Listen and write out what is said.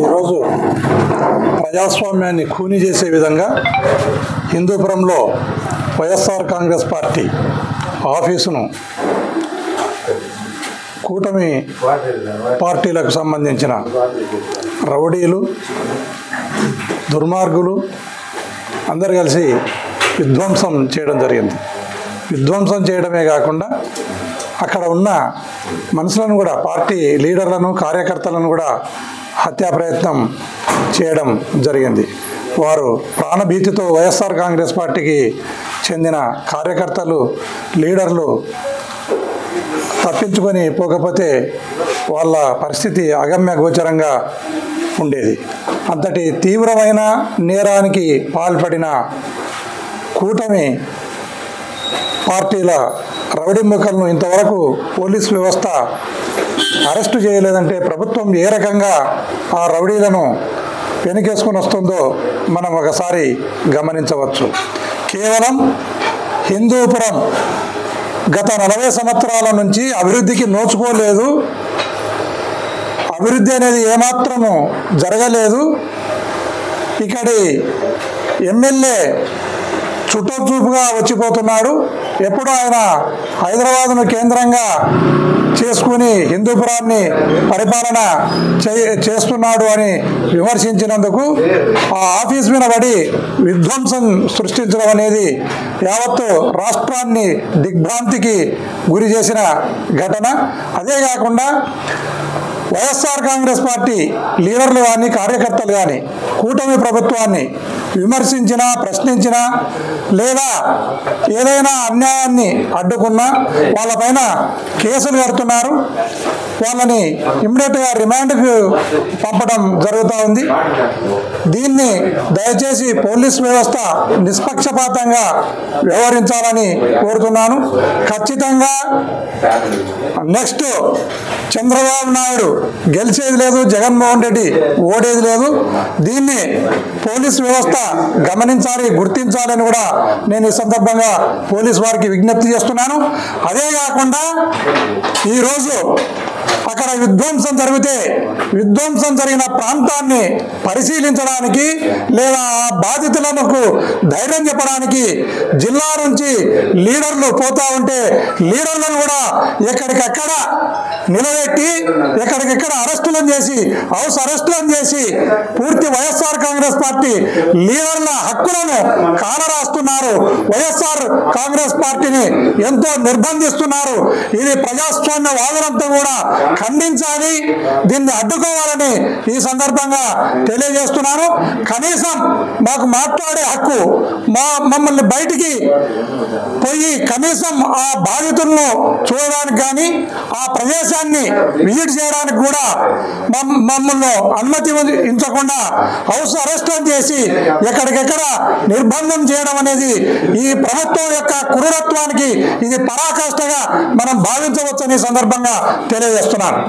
ఈరోజు ప్రజాస్వామ్యాన్ని ఖూనీ చేసే విధంగా హిందూపురంలో వైఎస్ఆర్ కాంగ్రెస్ పార్టీ ఆఫీసును కూటమి పార్టీలకు సంబంధించిన రౌడీలు దుర్మార్గులు అందరు కలిసి విధ్వంసం చేయడం జరిగింది. విధ్వంసం చేయడమే కాకుండా అక్కడ ఉన్న మనుషులను కూడా, పార్టీ లీడర్లను, కార్యకర్తలను కూడా హత్యా ప్రయత్నం చేయడం జరిగింది. వారు ప్రాణభీతితో వైఎస్ఆర్ కాంగ్రెస్ పార్టీకి చెందిన కార్యకర్తలు, లీడర్లు తప్పించుకొని పోకపోతే వాళ్ళ పరిస్థితి అగమ్య గోచరంగా ఉండేది. అంతటి తీవ్రమైన నేరానికి పాల్పడిన కూటమి పార్టీల రౌడీ ముఖలను ఇంతవరకు పోలీస్ వ్యవస్థ అరెస్టు చేయలేదంటే ప్రభుత్వం ఏ రకంగా ఆ రౌడీలను వెనుకేసుకొని వస్తుందో మనం ఒకసారి గమనించవచ్చు. కేవలం హిందూపురం గత 40 సంవత్సరాల నుంచి అభివృద్ధికి నోచుకోలేదు. అభివృద్ధి అనేది ఏమాత్రము జరగలేదు. ఇక్కడి ఎమ్మెల్యే చుట్టచూపుగా వచ్చిపోతున్నాడు. ఎప్పుడు ఆయన హైదరాబాదును కేంద్రంగా చేసుకుని హిందూపురాన్ని పరిపాలన చేస్తున్నాడు అని విమర్శించినందుకు ఆ ఆఫీస్ మీద పడి విధ్వంసం సృష్టించడం అనేది యావత్తు రాష్ట్రాన్ని దిగ్భ్రాంతికి గురి చేసిన ఘటన. అదే కాకుండా వైఎస్ఆర్ కాంగ్రెస్ పార్టీ లీడర్లు కానీ, కార్యకర్తలు కానీ కూటమి ప్రభుత్వాన్ని విమర్శించినా, ప్రశ్నించినా, లేదా ఏదైనా అన్యాయాన్ని అడ్డుకున్నా వాళ్ళపైన కేసులు కడుతున్నారు. వాళ్ళని ఇమ్మీడియట్గా రిమాండ్కు పంపడం జరుగుతూ ఉంది. దీన్ని దయచేసి పోలీస్ వ్యవస్థ నిష్పక్షపాతంగా వ్యవహరించాలని కోరుతున్నాను. ఖచ్చితంగా నెక్స్ట్ చంద్రబాబు నాయుడు గెలిచేది లేదు, జగన్మోహన్ రెడ్డి ఓడేది లేదు. దీన్ని పోలీస్ వ్యవస్థ గమనించాలి, గుర్తించాలని కూడా నేను ఈ సందర్భంగా పోలీస్ వారికి విజ్ఞప్తి చేస్తున్నాను. అదే కాకుండా ఈరోజు అక్కడ విధ్వంసం జరిగితే విధ్వంసం జరిగిన ప్రాంతాన్ని పరిశీలించడానికి లేదా బాధితులకు ధైర్యం చెప్పడానికి జిల్లా నుంచి లీడర్లు పోతా ఉంటే లీడర్లను కూడా ఎక్కడికక్కడ నిలబెట్టి ఎక్కడికెక్కడ అరెస్టులను చేసి, హౌస్ అరెస్టులను చేసి పూర్తి వైఎస్ఆర్ కాంగ్రెస్ పార్టీ లీడర్ల హక్కులను కాలరాస్తున్నారు. వైఎస్ఆర్ కాంగ్రెస్ పార్టీని ఎంతో నిర్బంధిస్తున్నారు. ఇది ప్రజాస్వామ్య వాదులంతా కూడా ఖండించాలి, దీన్ని అడ్డుకోవాలని ఈ సందర్భంగా తెలియజేస్తున్నాను. కనీసం మాకు మాట్లాడే హక్కు, మమ్మల్ని బయటికి పోయి కనీసం ఆ బాధితులను చూడడానికి కానీ, ఆ ప్రదేశాన్ని విజిట్ చేయడానికి కూడా మమ్మల్ని అనుమతించకుండా హౌస్ అరెస్ట్ చేసి ఎక్కడికెక్కడ నిర్బంధం చేయడం అనేది ఈ ప్రభుత్వం యొక్క క్రూరత్వానికి ఇది పరాకాష్ఠగా మనం భావించవచ్చని సందర్భంగా తెలియజేస్తున్నాను.